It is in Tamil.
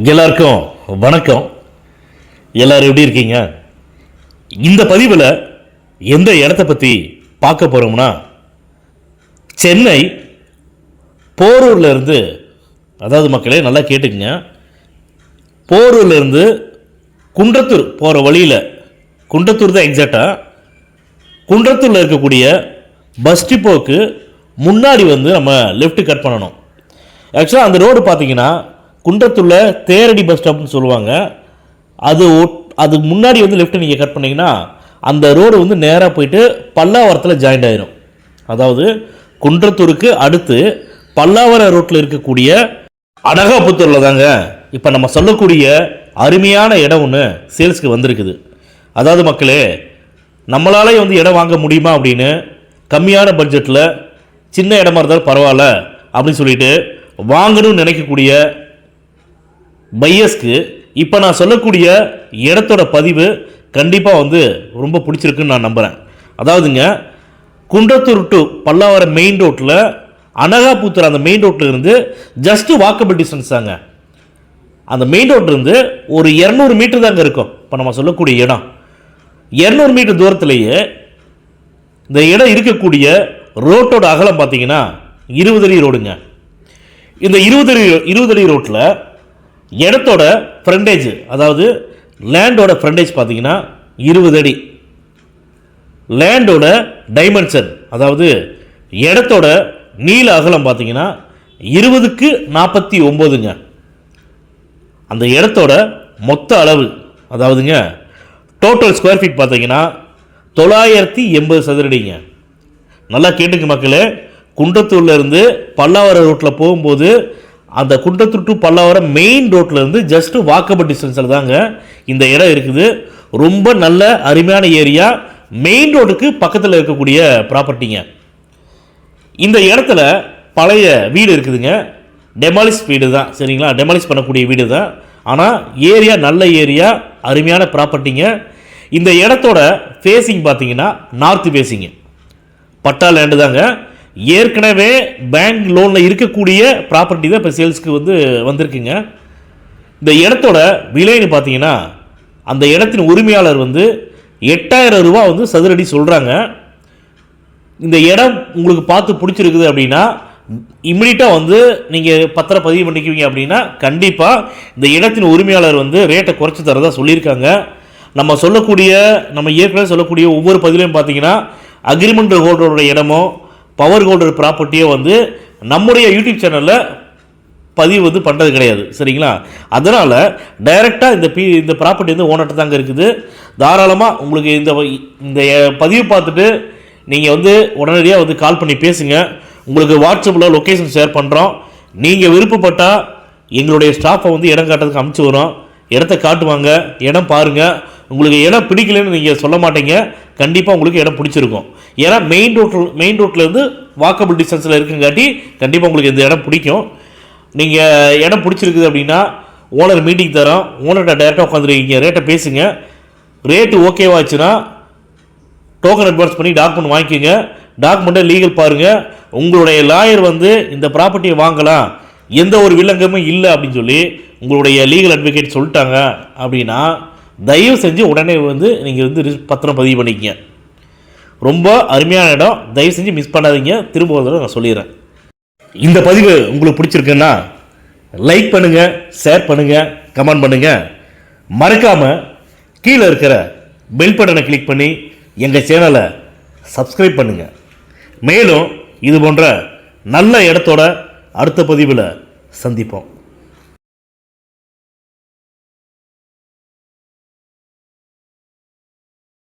எல்லாருக்கும் வணக்கம். எல்லாரும் எப்படி இருக்கீங்க? இந்த பதிவில் எந்த இடத்த பற்றி பார்க்க போகிறோம்னா, சென்னை போரூரில் இருந்து, அதாவது மக்களே நல்லா கேட்டுக்குங்க, போரூரில் இருந்து குன்றத்தூர் போகிற வழியில், குன்றத்தூர் தான் எக்ஸாக்டாக, குன்றத்தூரில் இருக்கக்கூடிய பஸ் டிப்போக்கு முன்னாடி நம்ம லெஃப்ட் கட் பண்ணணும். ஆக்சுவலாக அந்த ரோடு பார்த்தீங்கன்னா குன்றத்தூரில் தேரடி பஸ் ஸ்டாப்னு சொல்லுவாங்க. அது முன்னாடி லெஃப்ட் நீங்கள் கட் பண்ணிங்கன்னா அந்த ரோடு நேராக போயிட்டு பல்லாவரத்தில் ஜாயிண்ட் ஆயிரும். அதாவது குன்றத்தூருக்கு அடுத்து பல்லாவரம் ரோட்டில் இருக்கக்கூடிய அனகாபுத்தூரில் தாங்க இப்போ நம்ம சொல்லக்கூடிய அருமையான இடம் ஒன்று சேல்ஸுக்கு வந்திருக்குது. அதாவது மக்களே, நம்மளாலே இடம் வாங்க முடியுமா அப்படின்னு கம்மியான பட்ஜெட்டில் சின்ன இடமா இருந்தாலும் பரவாயில்ல அப்படின்னு சொல்லிட்டு வாங்கணும்னு நினைக்கக்கூடிய பையர்ஸ்க்கு இப்போ நான் சொல்லக்கூடிய இடத்தோட பதிவு கண்டிப்பாக ரொம்ப பிடிச்சிருக்குன்னு நான் நம்புகிறேன். அதாவதுங்க, குன்றத்தூர் டு பல்லாவரம் மெயின் ரோட்டில் அனகாபுத்தூர் அந்த மெயின் ரோட்டில் இருந்து ஜஸ்ட்டு வாக்கபிள் டிஸ்டன்ஸ் தாங்க. அந்த மெயின் ரோட்லேருந்து ஒரு 200 மீட்டர் தாங்க இருக்கும் இப்போ நம்ம சொல்லக்கூடிய இடம். 200 மீட்டர் தூரத்திலேயே இந்த இடம் இருக்கக்கூடிய ரோட்டோட அகலம் பார்த்தீங்கன்னா 20 அடி ரோடுங்க. இந்த 20 அடி ரோட்டில் இடத்தோட ஃப்ரண்டேஜ், அதாவது லேண்டோட ஃப்ரண்டேஜ் பார்த்தீங்கன்னா 20 அடி. லேண்டோட டைமென்ஷன், அதாவது இடத்தோட நீள அகலம் பார்த்தீங்கன்னா 20க்கு 49ங்க. அந்த இடத்தோட மொத்த அளவு, அதாவதுங்க டோட்டல் ஸ்கொயர் ஃபீட் பார்த்தீங்கன்னா 980 சதுரடிங்க. நல்லா கேட்டுங்க மக்களே, குன்றத்தூரில் இருந்து பல்லாவரம் ரோட்டில் போகும்போது அந்த குன்றத்தூர் டு பல்லாவரம் மெயின் ரோட்டில் இருந்து ஜஸ்ட்டு வாக்கபிள் டிஸ்டன்ஸில் தாங்க இந்த இடம் இருக்குது. ரொம்ப நல்ல அருமையான ஏரியா, மெயின் ரோடுக்கு பக்கத்தில் இருக்கக்கூடிய ப்ராப்பர்ட்டிங்க. இந்த இடத்துல பழைய வீடு இருக்குதுங்க, டெமாலிஷ் வீடு தான், சரிங்களா? டெமாலிஷ் பண்ணக்கூடிய வீடு தான். ஆனால் ஏரியா நல்ல ஏரியா, அருமையான ப்ராப்பர்ட்டிங்க. இந்த இடத்தோட ஃபேஸிங் பார்த்தீங்கன்னா நார்த் ஃபேஸிங்கு, பட்டா லேண்டு தாங்க. ஏற்கனவே பேங்க் லோனில் இருக்கக்கூடிய ப்ராப்பர்ட்டி தான் இப்போ சேல்ஸ்க்கு வந்திருக்குங்க. இந்த இடத்தோட விலைன்னு பார்த்தீங்கன்னா அந்த இடத்தின் உரிமையாளர் 8,000 ரூபா சதுரடி சொல்கிறாங்க. இந்த இடம் உங்களுக்கு பார்த்து பிடிச்சிருக்குது அப்படின்னா இம்மிடியட்டாக நீங்கள் பத்திரம் பதிவு பண்ணிக்குவீங்க அப்படின்னா கண்டிப்பாக இந்த இடத்தின் உரிமையாளர் ரேட்டை குறைச்சி தரதா சொல்லியிருக்காங்க. நம்ம ஏற்கனவே சொல்லக்கூடிய ஒவ்வொரு பதிலையும் பார்த்தீங்கன்னா அக்ரிமெண்ட் ஹோல்டரோட இடமோ பவர் ஹோல்டர் ப்ராப்பர்ட்டியோ நம்முடைய யூடியூப் சேனலில் பதிவு பண்ணுறது கிடையாது, சரிங்களா? அதனால் டைரெக்டாக இந்த ப்ராப்பர்ட்டி ஓனர்கிட்ட தாங்க இருக்குது. தாராளமாக உங்களுக்கு இந்த பதிவு பார்த்துட்டு நீங்கள் உடனடியாக கால் பண்ணி பேசுங்க. உங்களுக்கு வாட்ஸ்அப்பில் லொக்கேஷன் ஷேர் பண்ணுறோம். நீங்கள் விருப்பப்பட்டால் எங்களுடைய ஸ்டாஃபை இடம் காட்டுறதுக்கு அனுப்பிச்சி வரோம். இடத்த காட்டுவாங்க, இடம் பாருங்கள். உங்களுக்கு இடம் பிடிக்கலன்னு நீங்கள் சொல்ல மாட்டீங்க, கண்டிப்பாக உங்களுக்கு இடம் பிடிச்சிருக்கும். ஏன்னா மெயின் ரோட்லேருந்து வாக்கபிள் டிஸ்டன்ஸில் இருக்குங்காட்டி கண்டிப்பாக உங்களுக்கு இந்த இடம் பிடிக்கும். நீங்கள் இடம் பிடிச்சிருக்குது அப்படின்னா ஓனர் மீட்டிங் தரோம், ஓனர்கிட்ட டேரெக்டாக உட்காந்துருக்கீங்க, ரேட்டை பேசுங்க. ரேட்டு ஓகேவாச்சுன்னா டோக்கன் அட்வான்ஸ் பண்ணி டாக்குமெண்ட் வாங்கிக்கோங்க. டாக்குமெண்ட்டை லீகல் பாருங்கள். உங்களுடைய லாயர் இந்த ப்ராப்பர்ட்டியை வாங்கலாம், எந்த ஒரு வில்லங்கமும் இல்லை அப்படின்னு சொல்லி உங்களுடைய லீகல் அட்வொகேட் சொல்லிட்டாங்க அப்படின்னா தயவு செஞ்சு உடனே நீங்கள் பத்திரம் பதிவு பண்ணிக்கங்க. ரொம்ப அருமையான இடம், தயவு செஞ்சு மிஸ் பண்ணாதீங்க. திரும்ப ஒரு தடவை நான் சொல்லிடுறேன். இந்த பதிவு உங்களுக்கு பிடிச்சிருக்குன்னா லைக் பண்ணுங்கள், ஷேர் பண்ணுங்கள், கமெண்ட் பண்ணுங்கள். மறக்காமல் கீழே இருக்கிற பெல் பட்டனை கிளிக் பண்ணி எங்கள் சேனலை சப்ஸ்கிரைப் பண்ணுங்கள். மேலும் இது போன்ற நல்ல இடத்தோட அடுத்த பதிவில் சந்திப்போம்.